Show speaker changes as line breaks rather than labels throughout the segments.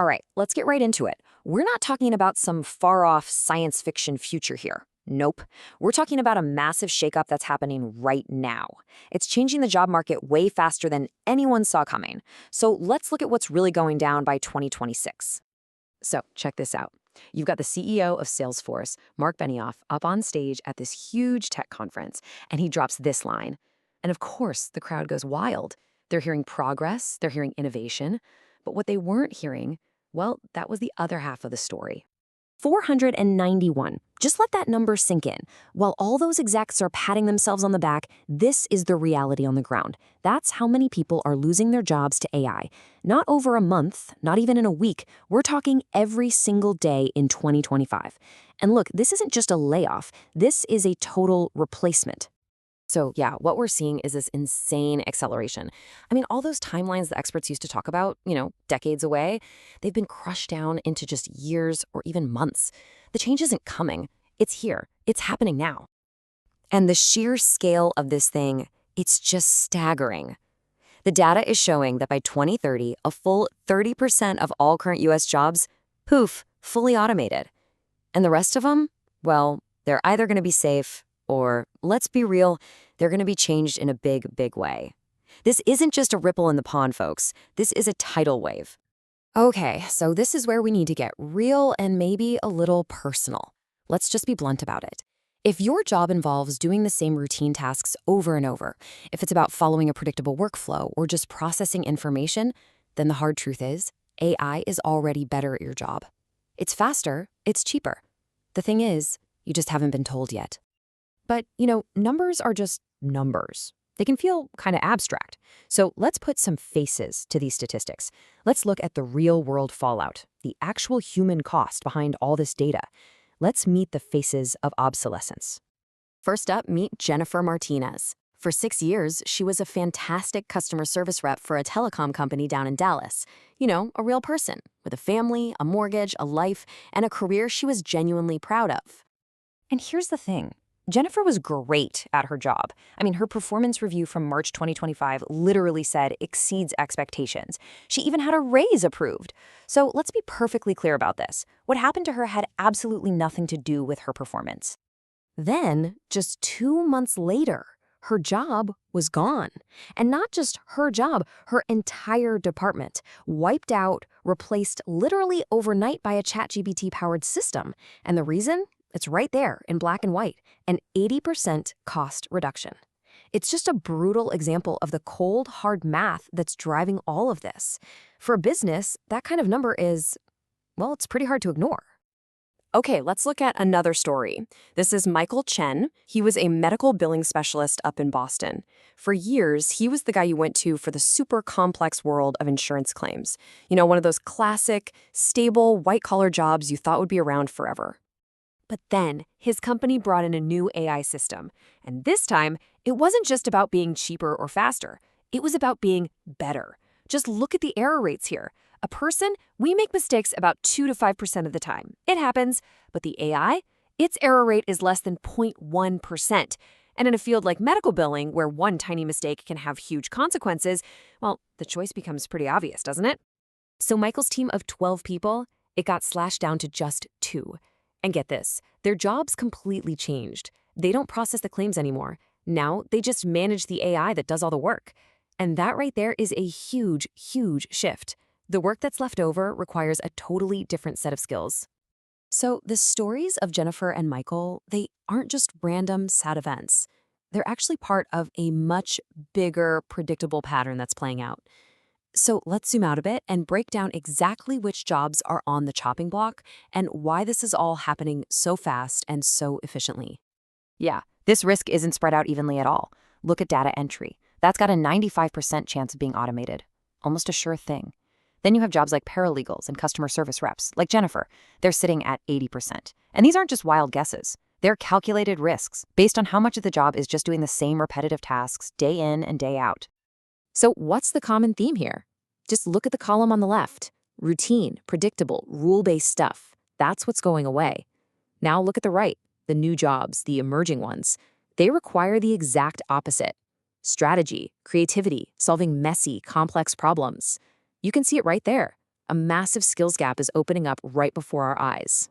All right, let's get right into it. We're not talking about some far-off science fiction future here. Nope. We're talking about a massive shakeup that's happening right now. It's changing the job market way faster than anyone saw coming. So let's look at what's really going down by 2026. So check this out. You've got the CEO of Salesforce, Mark Benioff, up on stage at this huge tech conference, and he drops this line. And of course, the crowd goes wild. They're hearing progress, they're hearing innovation, but what they weren't hearing, well, that was the other half of the story. 491. Just let that number sink in. While all those execs are patting themselves on the back, this is the reality on the ground. That's how many people are losing their jobs to AI. Not over a month, not even in a week. We're talking every single day in 2025. And look, this isn't just a layoff. This is a total replacement. So yeah, what we're seeing is this insane acceleration. I mean, all those timelines the experts used to talk about, decades away, they've been crushed down into just years or even months. The change isn't coming. It's here. It's happening now. And the sheer scale of this thing, it's just staggering. The data is showing that by 2030, a full 30% of all current US jobs, poof, fully automated. And the rest of them, well, they're either going to be safe or, let's be real, they're going to be changed in a big, big way. This isn't just a ripple in the pond, folks. This is a tidal wave. Okay, so this is where we need to get real and maybe a little personal. Let's just be blunt about it. If your job involves doing the same routine tasks over and over, if it's about following a predictable workflow or just processing information, then the hard truth is AI is already better at your job. It's faster, it's cheaper. The thing is, you just haven't been told yet. But, numbers are just numbers. They can feel kind of abstract. So let's put some faces to these statistics. Let's look at the real-world fallout, the actual human cost behind all this data. Let's meet the faces of obsolescence. First up, meet Jennifer Martinez. For 6 years, she was a fantastic customer service rep for a telecom company down in Dallas. A real person with a family, a mortgage, a life, and a career she was genuinely proud of. And here's the thing. Jennifer was great at her job. I mean, her performance review from March 2025 literally said exceeds expectations. She even had a raise approved. So let's be perfectly clear about this. What happened to her had absolutely nothing to do with her performance. Then, just 2 months later, her job was gone. And not just her job, her entire department, wiped out, replaced literally overnight by a ChatGPT-powered system. And the reason? It's right there in black and white, an 80% cost reduction. It's just a brutal example of the cold, hard math that's driving all of this. For a business, that kind of number is, well, it's pretty hard to ignore. Okay, let's look at another story. This is Michael Chen. He was a medical billing specialist up in Boston. For years, he was the guy you went to for the super complex world of insurance claims. One of those classic, stable, white-collar jobs you thought would be around forever. But then, his company brought in a new AI system. And this time, it wasn't just about being cheaper or faster. It was about being better. Just look at the error rates here. A person, we make mistakes about 2 to 5% of the time. It happens. But the AI, its error rate is less than 0.1%. And in a field like medical billing, where one tiny mistake can have huge consequences, well, the choice becomes pretty obvious, doesn't it? So Michael's team of 12 people, it got slashed down to just 2. And get this, their jobs completely changed. They don't process the claims anymore. Now they just manage the AI that does all the work. And that right there is a huge, huge shift. The work that's left over requires a totally different set of skills. So the stories of Jennifer and Michael, they aren't just random sad events. They're actually part of a much bigger, predictable pattern that's playing out. So let's zoom out a bit and break down exactly which jobs are on the chopping block and why this is all happening so fast and so efficiently. Yeah, this risk isn't spread out evenly at all. Look at data entry. That's got a 95% chance of being automated. Almost a sure thing. Then you have jobs like paralegals and customer service reps, like Jennifer. They're sitting at 80%. And these aren't just wild guesses. They're calculated risks based on how much of the job is just doing the same repetitive tasks day in and day out. So what's the common theme here? Just look at the column on the left. Routine, predictable, rule-based stuff. That's what's going away. Now look at the right, the new jobs, the emerging ones. They require the exact opposite. Strategy, creativity, solving messy, complex problems. You can see it right there. A massive skills gap is opening up right before our eyes.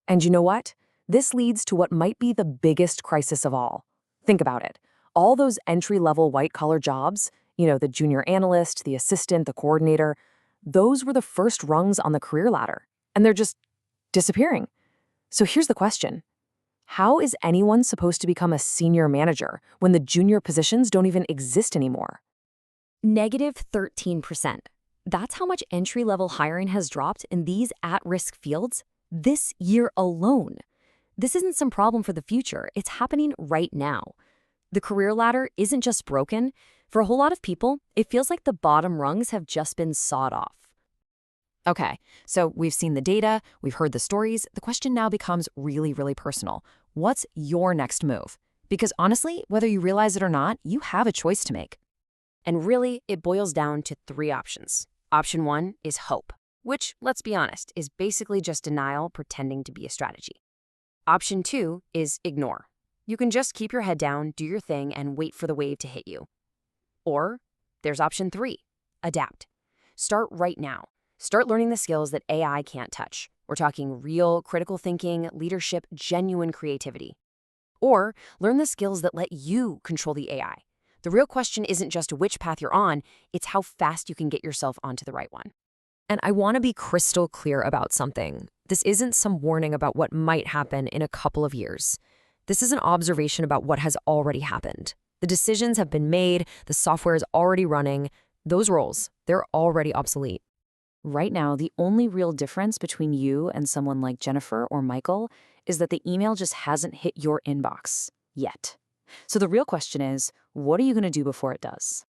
And you know what? This leads to what might be the biggest crisis of all. Think about it. All those entry-level white-collar jobs, the junior analyst, the assistant, the coordinator, those were the first rungs on the career ladder, and they're just disappearing. So here's the question. How is anyone supposed to become a senior manager when the junior positions don't even exist anymore? Negative 13%. That's how much entry-level hiring has dropped in these at-risk fields this year alone. This isn't some problem for the future. It's happening right now. The career ladder isn't just broken. For a whole lot of people, it feels like the bottom rungs have just been sawed off. Okay, so we've seen the data, we've heard the stories. The question now becomes really, really personal. What's your next move? Because honestly, whether you realize it or not, you have a choice to make. And really, it boils down to 3 options. Option 1 is hope, which, let's be honest, is basically just denial pretending to be a strategy. Option 2 is ignore. You can just keep your head down, do your thing, and wait for the wave to hit you. Or there's option 3, adapt. Start right now. Start learning the skills that AI can't touch. We're talking real, critical thinking, leadership, genuine creativity. Or learn the skills that let you control the AI. The real question isn't just which path you're on, it's how fast you can get yourself onto the right one. And I want to be crystal clear about something. This isn't some warning about what might happen in a couple of years. This is an observation about what has already happened. The decisions have been made, the software is already running. Those roles, they're already obsolete. Right now, the only real difference between you and someone like Jennifer or Michael is that the email just hasn't hit your inbox yet. So the real question is, what are you going to do before it does?